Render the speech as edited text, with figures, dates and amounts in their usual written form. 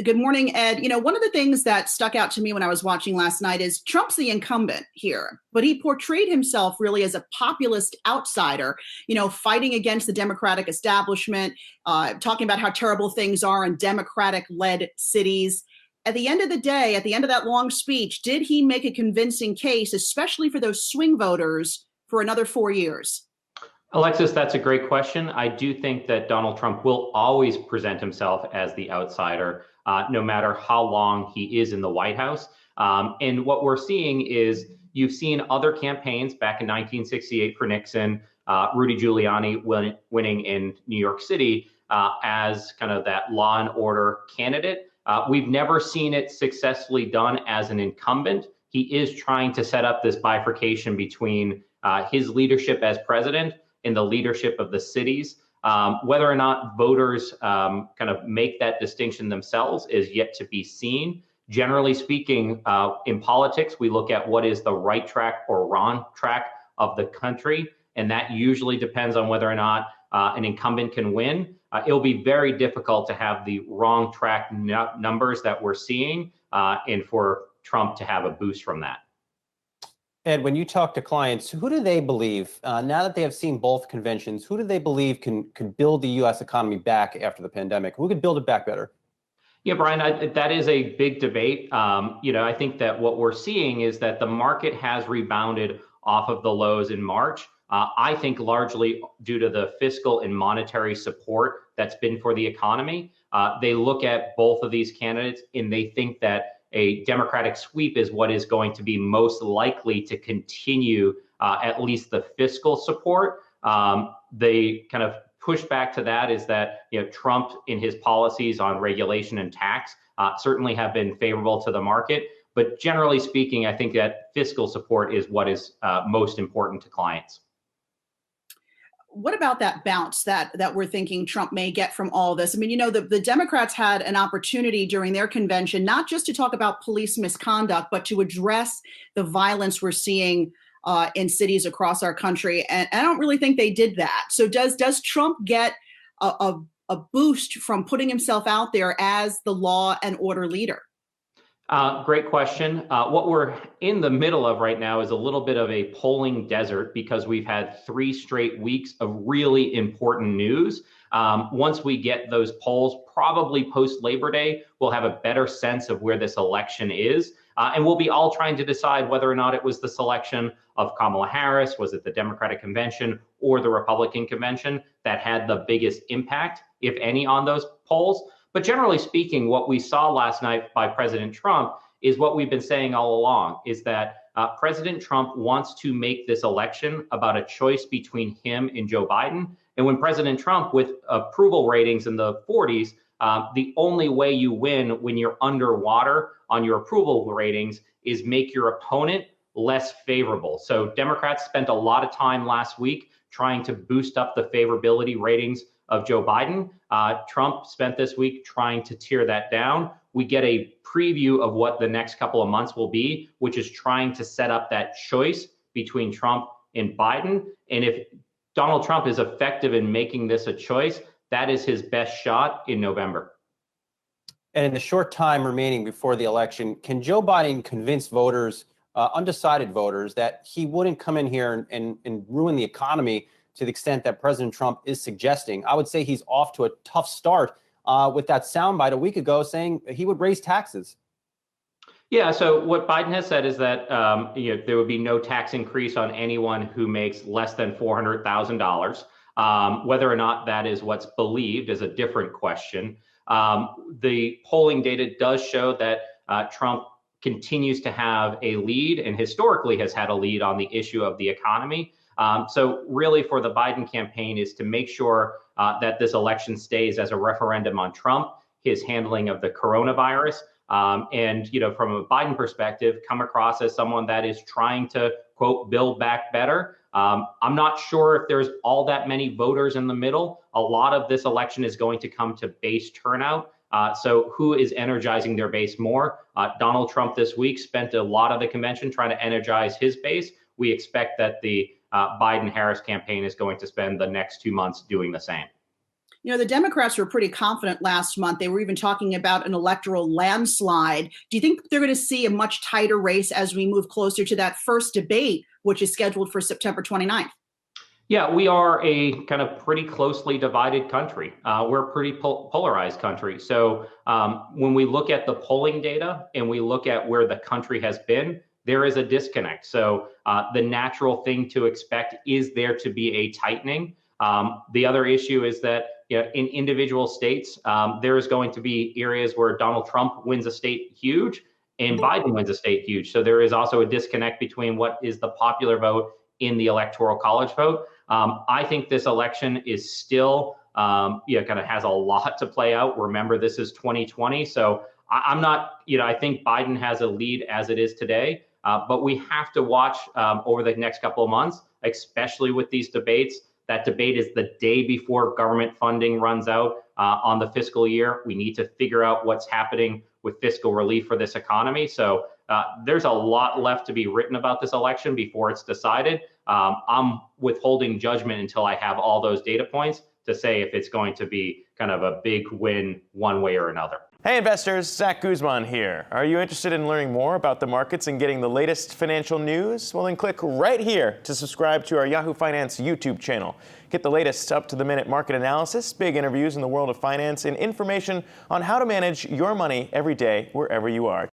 Good morning, Ed. One of the things that stuck out to me when I was watching last night is Trump's the incumbent here, but he portrayed himself really as a populist outsider, fighting against the Democratic establishment, talking about how terrible things are in Democratic-led cities. At the end of the day, at the end of that long speech, did he make a convincing case, especially for those swing voters, for another 4 years? Alexis, that's a great question. I do think that Donald Trump will always present himself as the outsider, no matter how long he is in the White House. And what we're seeing is you've seen other campaigns back in 1968 for Nixon, Rudy Giuliani winning in New York City as kind of that law and order candidate. We've never seen it successfully done as an incumbent. He is trying to set up this bifurcation between his leadership as president in the leadership of the cities. Whether or not voters kind of make that distinction themselves is yet to be seen. Generally speaking, in politics, we look at what is the right track or wrong track of the country, and that usually depends on whether or not an incumbent can win. It'll be very difficult to have the wrong track numbers that we're seeing, and for Trump to have a boost from that. Ed, when you talk to clients, who do they believe, now that they have seen both conventions, who do they believe could build the U.S. economy back after the pandemic? Who could build it back better? Yeah, Brian, that is a big debate. I think that what we're seeing is that the market has rebounded off of the lows in March. I think largely due to the fiscal and monetary support that's been for the economy. They look at both of these candidates and they think that a Democratic sweep is what is going to be most likely to continue at least the fiscal support. The kind of pushback to that is that Trump in his policies on regulation and tax certainly have been favorable to the market. But generally speaking, I think that fiscal support is what is most important to clients. What about that bounce that we're thinking Trump may get from all this? I mean, the Democrats had an opportunity during their convention, not just to talk about police misconduct, but to address the violence we're seeing in cities across our country. And I don't really think they did that. So does Trump get a boost from putting himself out there as the law and order leader? Great question. What we're in the middle of right now is a little bit of a polling desert because we've had 3 straight weeks of really important news. Once we get those polls, probably post Labor Day, we'll have a better sense of where this election is. And we'll be all trying to decide whether or not it was the selection of Kamala Harris, was it the Democratic convention or the Republican convention that had the biggest impact, if any, on those polls. But generally speaking, what we saw last night by President Trump is what we've been saying all along, is that President Trump wants to make this election about a choice between him and Joe Biden. And when President Trump, with approval ratings in the 40s, the only way you win when you're underwater on your approval ratings is make your opponent less favorable. So Democrats spent a lot of time last week trying to boost up the favorability ratings of Joe Biden. Trump spent this week trying to tear that down. We get a preview of what the next couple of months will be, which is trying to set up that choice between Trump and Biden. And if Donald Trump is effective in making this a choice, that is his best shot in November. And in the short time remaining before the election, can Joe Biden convince voters, undecided voters, that he wouldn't come in here and ruin the economy to the extent that President Trump is suggesting? I would say he's off to a tough start with that soundbite a week ago saying he would raise taxes. Yeah, so what Biden has said is that there would be no tax increase on anyone who makes less than $400,000. Whether or not that is what's believed is a different question. The polling data does show that Trump continues to have a lead and historically has had a lead on the issue of the economy. So really for the Biden campaign is to make sure that this election stays as a referendum on Trump, his handling of the coronavirus, and from a Biden perspective, come across as someone that is trying to, quote, build back better. I'm not sure if there's all that many voters in the middle. A lot of this election is going to come to base turnout. So who is energizing their base more? Donald Trump this week spent a lot of the convention trying to energize his base. We expect that the Biden-Harris campaign is going to spend the next 2 months doing the same. The Democrats were pretty confident last month. They were even talking about an electoral landslide. Do you think they're going to see a much tighter race as we move closer to that first debate, which is scheduled for September 29th? Yeah, we are a kind of pretty closely divided country. We're a pretty polarized country. So when we look at the polling data and we look at where the country has been, there is a disconnect. So the natural thing to expect is there to be a tightening. The other issue is that in individual states, there is going to be areas where Donald Trump wins a state huge and Biden wins a state huge. So there is also a disconnect between what is the popular vote in the electoral college vote. I think this election is still, kind of has a lot to play out. Remember, this is 2020. So I'm not, I think Biden has a lead as it is today, but we have to watch over the next couple of months, especially with these debates. That debate is the day before government funding runs out on the fiscal year. We need to figure out what's happening with fiscal relief for this economy. So there's a lot left to be written about this election before it's decided. I'm withholding judgment until I have all those data points to say if it's going to be kind of a big win one way or another. Hey investors, Zach Guzman here. Are you interested in learning more about the markets and getting the latest financial news? Well, then click right here to subscribe to our Yahoo Finance YouTube channel. Get the latest up-to-the-minute market analysis, big interviews in the world of finance, and information on how to manage your money every day wherever you are.